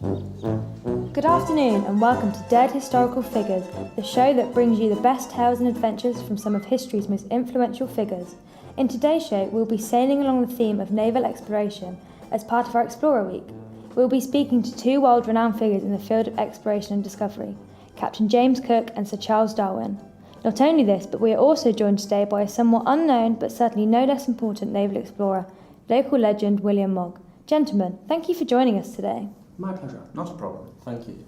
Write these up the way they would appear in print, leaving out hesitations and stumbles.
Good afternoon and welcome to Dead Historical Figures, the show that brings you the best tales and adventures from some of history's most influential figures. In today's show, we'll be sailing along the theme of naval exploration as part of our Explorer Week. We'll be speaking to two world-renowned figures in the field of exploration and discovery, Captain James Cook and Sir Charles Darwin. Not only this, but we are also joined today by a somewhat unknown but certainly no less important naval explorer, local legend William Mogg. Gentlemen, thank you for joining us today. My pleasure. Not a problem. Thank you.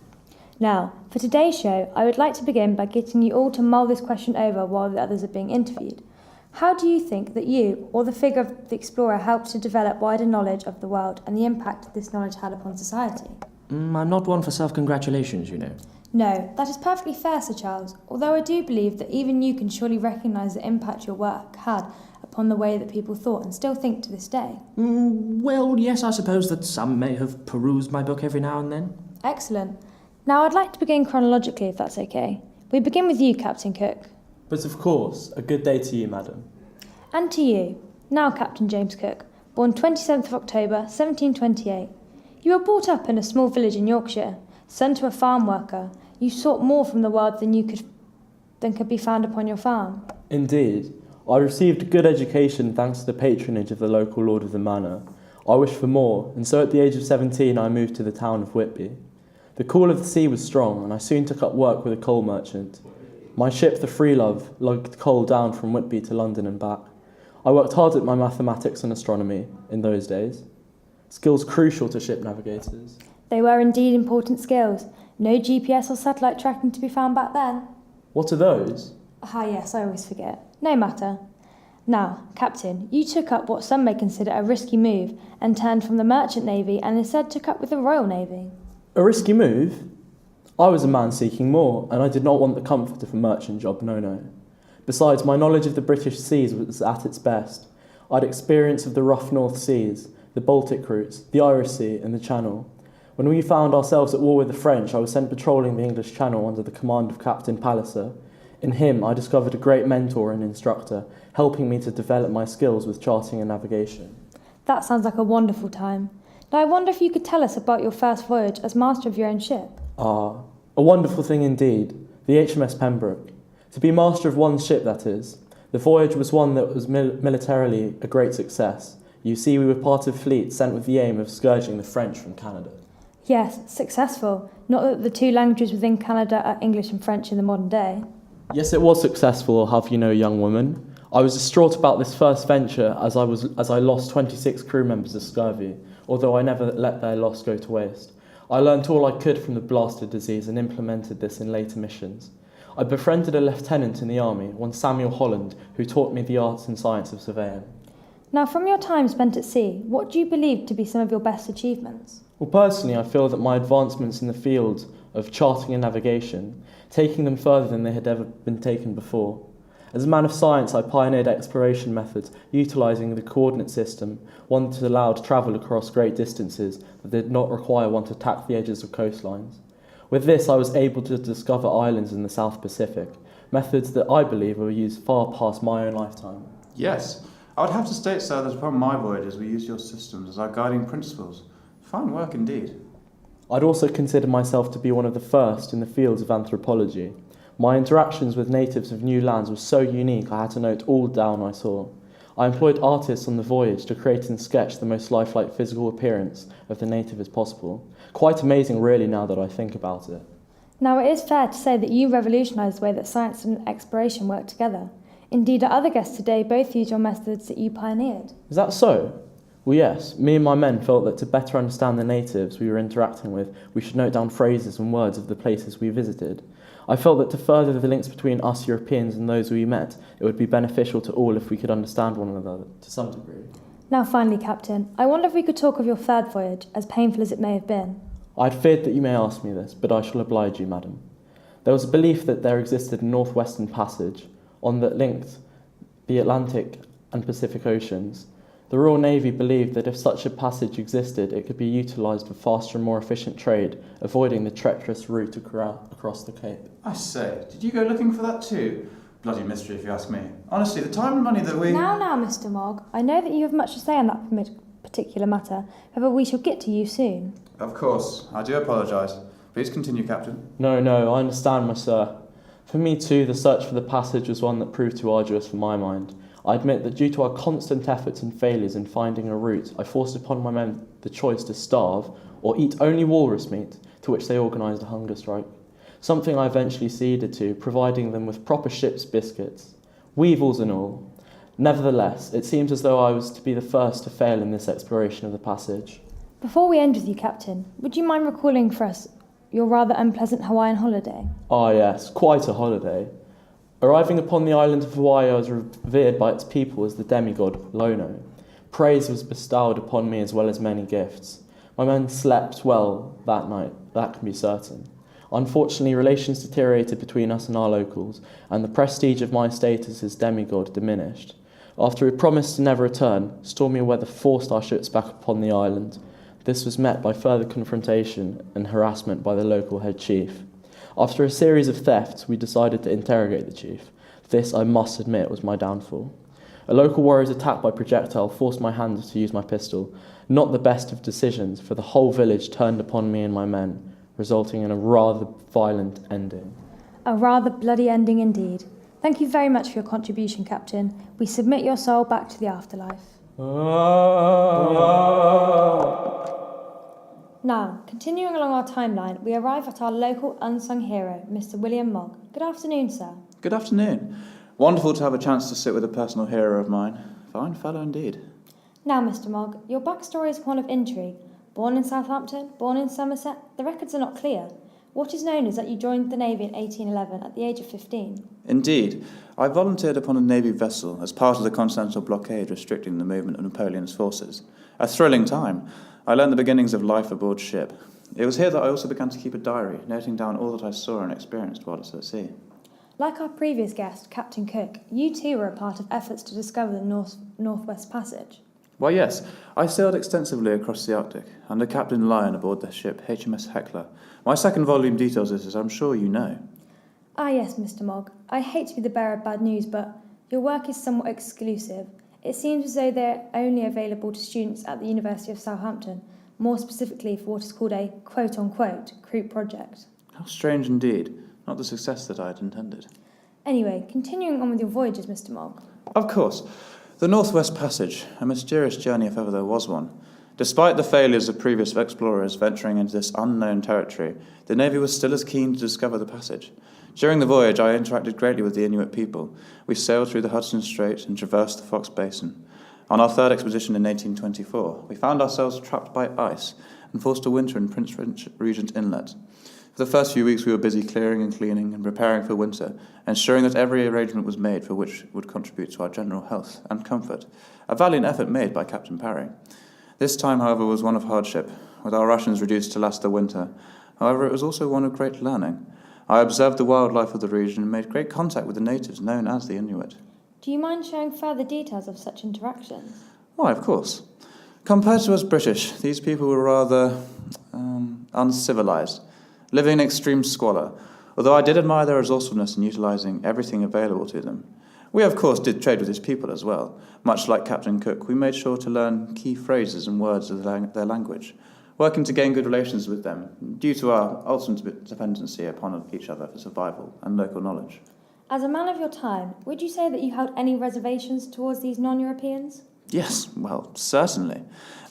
Now, for today's show, I would like to begin by getting you all to mull this question over while the others are being interviewed. How do you think that you, or the figure of the explorer, helped to develop wider knowledge of the world and the impact this knowledge had upon society? I'm not one for self-congratulations, you know. No, that is perfectly fair, Sir Charles, although I do believe that even you can surely recognise the impact your work had upon the way that people thought and still think to this day. Well, yes, I suppose that some may have perused my book every now and then. Excellent. Now I'd like to begin chronologically, if that's okay. We begin with you, Captain Cook. But of course, a good day to you, madam. And to you, now Captain James Cook, born 27th of October, 1728. You were brought up in a small village in Yorkshire, son to a farm worker. You sought more from the world than could be found upon your farm. Indeed, I received a good education thanks to the patronage of the local lord of the manor. I wished for more, and so at the age of 17 I moved to the town of Whitby. The call of the sea was strong, and I soon took up work with a coal merchant. My ship, the Freelove, lugged coal down from Whitby to London and back. I worked hard at my mathematics and astronomy in those days, skills crucial to ship navigators. They were indeed important skills. No GPS or satellite tracking to be found back then. What are those? Ah yes, I always forget. No matter. Now, Captain, you took up what some may consider a risky move and turned from the merchant navy and instead took up with the Royal Navy. A risky move? I was a man seeking more, and I did not want the comfort of a merchant job, no. Besides, my knowledge of the British seas was at its best. I'd experience of the rough North Seas, the Baltic routes, the Irish Sea and the Channel. When we found ourselves at war with the French, I was sent patrolling the English Channel under the command of Captain Palliser. In him, I discovered a great mentor and instructor, helping me to develop my skills with charting and navigation. That sounds like a wonderful time. Now I wonder if you could tell us about your first voyage as master of your own ship. Ah, a wonderful thing indeed, the HMS Pembroke. To be master of one's ship, that is. The voyage was one that was militarily a great success. You see, we were part of a fleet sent with the aim of scourging the French from Canada. Yes, successful. Not that the two languages within Canada are English and French in the modern day. Yes, it was successful, I'll have you know, young woman. I was distraught about this first venture as I lost 26 crew members of scurvy, although I never let their loss go to waste. I learnt all I could from the blasted disease and implemented this in later missions. I befriended a lieutenant in the army, one Samuel Holland, who taught me the arts and science of surveying. Now, from your time spent at sea, what do you believe to be some of your best achievements? Well, personally, I feel that my advancements in the field of charting and navigation, taking them further than they had ever been taken before. As a man of science, I pioneered exploration methods utilising the coordinate system, one that allowed travel across great distances that did not require one to tack the edges of coastlines. With this, I was able to discover islands in the South Pacific, methods that I believe were used far past my own lifetime. Yes, I would have to state, sir, that upon my voyages we used your systems as our guiding principles. Fine work indeed. I'd also consider myself to be one of the first in the fields of anthropology. My interactions with natives of new lands was so unique I had to note all down I saw. I employed artists on the voyage to create and sketch the most lifelike physical appearance of the native as possible. Quite amazing really now that I think about it. Now it is fair to say that you revolutionised the way that science and exploration work together. Indeed, our other guests today both use your methods that you pioneered. Is that so? Well, yes, me and my men felt that to better understand the natives we were interacting with, we should note down phrases and words of the places we visited. I felt that to further the links between us Europeans and those we met, it would be beneficial to all if we could understand one another to some degree. Now finally, Captain, I wonder if we could talk of your third voyage, as painful as it may have been. I had feared that you may ask me this, but I shall oblige you, madam. There was a belief that there existed a northwestern passage on that linked the Atlantic and Pacific Oceans. The Royal Navy believed that if such a passage existed, it could be utilised for faster and more efficient trade, avoiding the treacherous route across the Cape. I say, did you go looking for that too? Bloody mystery if you ask me. Honestly, the time and money that we... Now, Mr. Mogg, I know that you have much to say on that particular matter, however we shall get to you soon. Of course, I do apologise. Please continue, Captain. No, I understand, my sir. For me too, the search for the passage was one that proved too arduous for my mind. I admit that due to our constant efforts and failures in finding a route, I forced upon my men the choice to starve or eat only walrus meat, to which they organised a hunger strike. Something I eventually ceded to, providing them with proper ship's biscuits, weevils and all. Nevertheless, it seems as though I was to be the first to fail in this exploration of the passage. Before we end with you, Captain, would you mind recalling for us your rather unpleasant Hawaiian holiday? Ah yes, quite a holiday. Arriving upon the island of Hawaii, I was revered by its people as the demigod Lono. Praise was bestowed upon me as well as many gifts. My men slept well that night, that can be certain. Unfortunately, relations deteriorated between us and our locals, and the prestige of my status as demigod diminished. After we promised to never return, stormy weather forced our ships back upon the island. This was met by further confrontation and harassment by the local head chief. After a series of thefts, we decided to interrogate the chief. This, I must admit, was my downfall. A local warrior's attack by projectile forced my hand to use my pistol. Not the best of decisions, for the whole village turned upon me and my men, resulting in a rather violent ending. A rather bloody ending indeed. Thank you very much for your contribution, Captain. We submit your soul back to the afterlife. Now, continuing along our timeline, we arrive at our local unsung hero, Mr. William Mogg. Good afternoon, sir. Good afternoon. Wonderful to have a chance to sit with a personal hero of mine. Fine fellow indeed. Now, Mr. Mogg, your backstory is one of intrigue. Born in Southampton, born in Somerset, the records are not clear. What is known is that you joined the Navy in 1811 at the age of 15. Indeed. I volunteered upon a Navy vessel as part of the Continental blockade restricting the movement of Napoleon's forces. A thrilling time. I learned the beginnings of life aboard ship. It was here that I also began to keep a diary, noting down all that I saw and experienced while at sea. Like our previous guest, Captain Cook, you too were a part of efforts to discover the Northwest Passage. Why, yes, I sailed extensively across the Arctic, under Captain Lyon aboard the ship HMS Hecla. My second volume details this, as I'm sure you know. Ah yes, Mr. Mogg. I hate to be the bearer of bad news, but your work is somewhat exclusive. It seems as though they're only available to students at the University of Southampton, more specifically for what is called a quote-unquote group project. How strange indeed. Not the success that I had intended. Anyway, continuing on with your voyages, Mr. Mogg. Of course. The Northwest Passage, a mysterious journey if ever there was one. Despite the failures of previous explorers venturing into this unknown territory, the Navy was still as keen to discover the passage. During the voyage, I interacted greatly with the Inuit people. We sailed through the Hudson Strait and traversed the Fox Basin. On our third expedition in 1824, we found ourselves trapped by ice and forced to winter in Prince Regent Inlet. For the first few weeks, we were busy clearing and cleaning and preparing for winter, ensuring that every arrangement was made for which would contribute to our general health and comfort. A valiant effort made by Captain Parry. This time, however, was one of hardship, with our rations reduced to last the winter. However, it was also one of great learning. I observed the wildlife of the region and made great contact with the natives known as the Inuit. Do you mind sharing further details of such interactions? Why, of course. Compared to us British, these people were rather uncivilised, living in extreme squalor, although I did admire their resourcefulness in utilising everything available to them. We, of course, did trade with these people as well. Much like Captain Cook, we made sure to learn key phrases and words of their language, working to gain good relations with them, due to our ultimate dependency upon each other for survival and local knowledge. As a man of your time, would you say that you held any reservations towards these non-Europeans? Yes, well, certainly.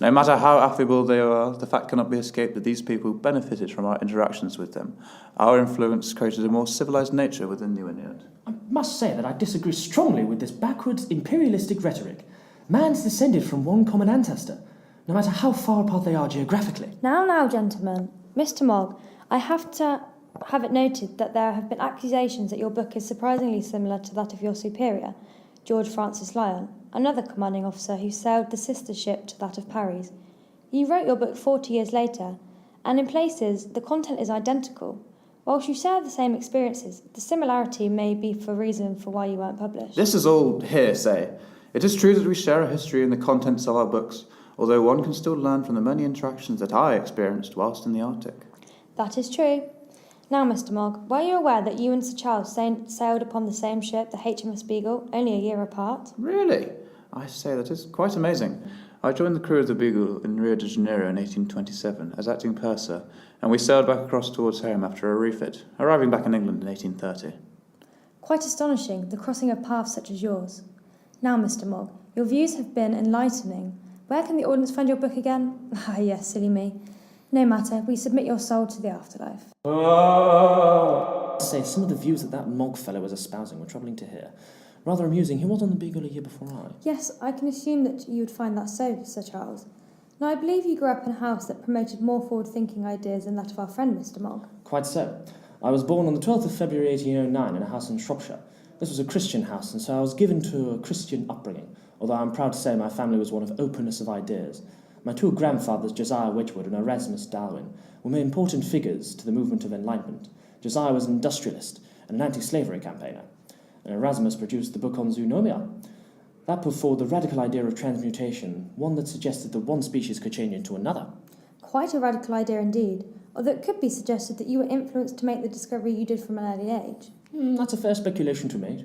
No matter how affable they are, the fact cannot be escaped that these people benefited from our interactions with them. Our influence created a more civilised nature within the Inuit. I must say that I disagree strongly with this backwards imperialistic rhetoric. Man's descended from one common ancestor, no matter how far apart they are geographically. Now, gentlemen. Mr. Mogg, I have to have it noted that there have been accusations that your book is surprisingly similar to that of your superior, George Francis Lyon, another commanding officer who sailed the sister ship to that of Parry's. You wrote your book 40 years later, and in places the content is identical. Whilst you share the same experiences, the similarity may be for reason for why you weren't published. This is all hearsay. It is true that we share a history in the contents of our books, although one can still learn from the many interactions that I experienced whilst in the Arctic. That is true. Now, Mr. Mogg, were you aware that you and Sir Charles sailed upon the same ship, the HMS Beagle, only a year apart? Really? I say, that is quite amazing. I joined the crew of the Beagle in Rio de Janeiro in 1827 as acting purser, and we sailed back across towards home after a refit, arriving back in England in 1830. Quite astonishing, the crossing of paths such as yours. Now, Mr. Mogg, your views have been enlightening. Where can the audience find your book again? Ah, yes, silly me. No matter, we submit your soul to the afterlife. Say, some of the views that Mogg fellow was espousing were troubling to hear. Rather amusing. He was on the Beagle a year before I. Yes, I can assume that you would find that so, Sir Charles. Now, I believe you grew up in a house that promoted more forward-thinking ideas than that of our friend, Mr. Mogg. Quite so. I was born on the 12th of February 1809 in a house in Shropshire. This was a Christian house, and so I was given to a Christian upbringing, although I'm proud to say my family was one of openness of ideas. My two grandfathers, Josiah Wedgwood and Erasmus Darwin, were important figures to the movement of enlightenment. Josiah was an industrialist and an anti-slavery campaigner, and Erasmus produced the book on zoonomia. That put forward the radical idea of transmutation, one that suggested that one species could change into another. Quite a radical idea indeed, although it could be suggested that you were influenced to make the discovery you did from an early age. That's a fair speculation to make.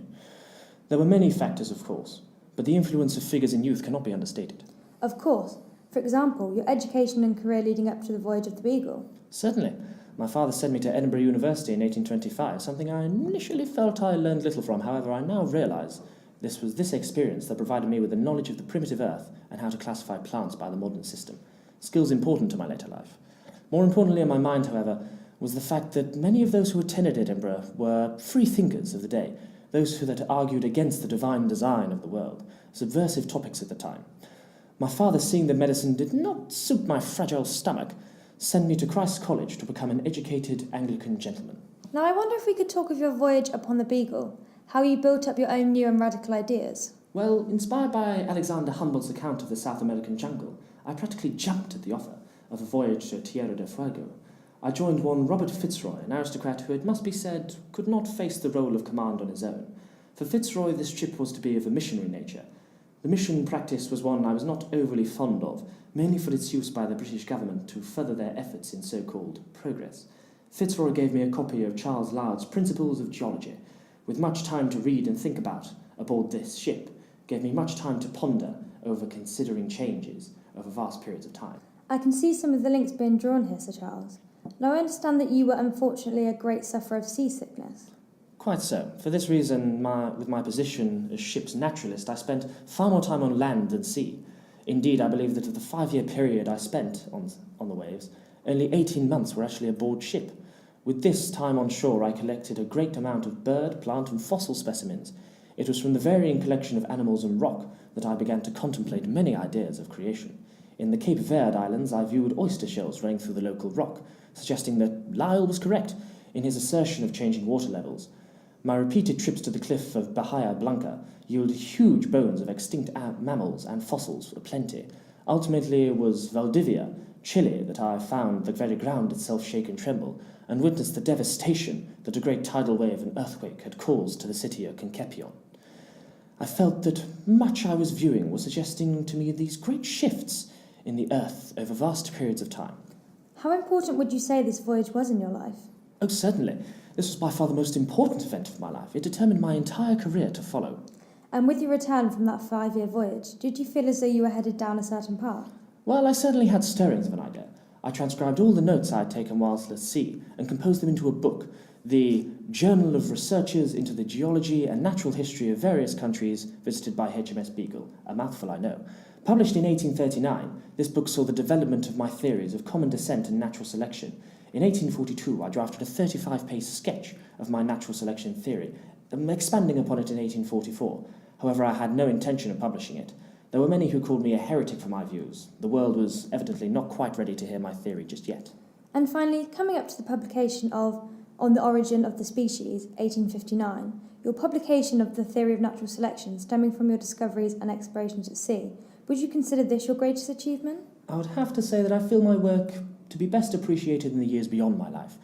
There were many factors, of course, but the influence of figures in youth cannot be understated. Of course. For example, your education and career leading up to the voyage of the Beagle. Certainly. My father sent me to Edinburgh University in 1825, something I initially felt I learned little from. However, I now realise this was this experience that provided me with the knowledge of the primitive earth and how to classify plants by the modern system, skills important to my later life. More importantly in my mind, however, was the fact that many of those who attended Edinburgh were free thinkers of the day, those who that argued against the divine design of the world, subversive topics at the time. My father, seeing that medicine did not suit my fragile stomach, sent me to Christ's College to become an educated Anglican gentleman. Now I wonder if we could talk of your voyage upon the Beagle, how you built up your own new and radical ideas. Well, inspired by Alexander Humboldt's account of the South American jungle, I practically jumped at the offer of a voyage to Tierra del Fuego. I joined one Robert Fitzroy, an aristocrat who, it must be said, could not face the role of command on his own. For Fitzroy, this trip was to be of a missionary nature. The mission practice was one I was not overly fond of, mainly for its use by the British government to further their efforts in so-called progress. Fitzroy gave me a copy of Charles Lyell's Principles of Geology, with much time to read and think about aboard this ship, gave me much time to ponder over considering changes over vast periods of time. I can see some of the links being drawn here, Sir Charles. Now I understand that you were unfortunately a great sufferer of seasickness. Quite so. For this reason, with my position as ship's naturalist, I spent far more time on land than sea. Indeed, I believe that of the 5-year period I spent on the waves, only 18 months were actually aboard ship. With this time on shore, I collected a great amount of bird, plant and fossil specimens. It was from the varying collection of animals and rock that I began to contemplate many ideas of creation. In the Cape Verde Islands, I viewed oyster shells running through the local rock, suggesting that Lyell was correct in his assertion of changing water levels. My repeated trips to the cliff of Bahia Blanca yielded huge bones of extinct mammals and fossils aplenty. Ultimately, it was Valdivia, Chile, that I found the very ground itself shake and tremble, and witnessed the devastation that a great tidal wave and earthquake had caused to the city of Concepcion. I felt that much I was viewing was suggesting to me these great shifts in the earth over vast periods of time. How important would you say this voyage was in your life? Oh, certainly. This was by far the most important event of my life. It determined my entire career to follow. And with your return from that 5-year voyage, did you feel as though you were headed down a certain path? Well, I certainly had stirrings of an idea. I transcribed all the notes I had taken whilst at sea and composed them into a book, the Journal of Researches into the Geology and Natural History of Various Countries visited by HMS Beagle, a mouthful I know. Published in 1839, this book saw the development of my theories of common descent and natural selection. In 1842, I drafted a 35-page sketch of my natural selection theory, expanding upon it in 1844. However, I had no intention of publishing it. There were many who called me a heretic for my views. The world was evidently not quite ready to hear my theory just yet. And finally, coming up to the publication of On the Origin of the Species, 1859, your publication of the theory of natural selection stemming from your discoveries and explorations at sea, would you consider this your greatest achievement? I would have to say that I feel my work to be best appreciated in the years beyond my life.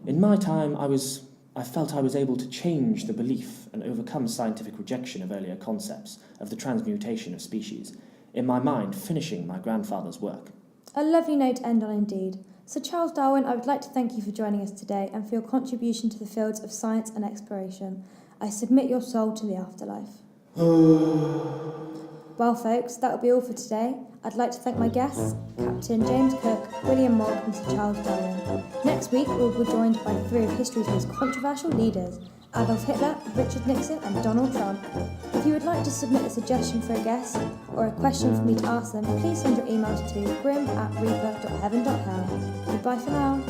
In my time, I felt I was able to change the belief and overcome scientific rejection of earlier concepts of the transmutation of species, in my mind finishing my grandfather's work. A lovely note to end on indeed. Sir Charles Darwin, I would like to thank you for joining us today and for your contribution to the fields of science and exploration. I submit your soul to the afterlife. Well, folks, that'll be all for today. I'd like to thank my guests, Captain James Cook, William Mogg and Sir Charles Darwin. Next week, we'll be joined by 3 of history's most controversial leaders, Adolf Hitler, Richard Nixon and Donald Trump. If you would like to submit a suggestion for a guest or a question for me to ask them, please send your emails to grim@reaper.heaven.hell. Goodbye for now.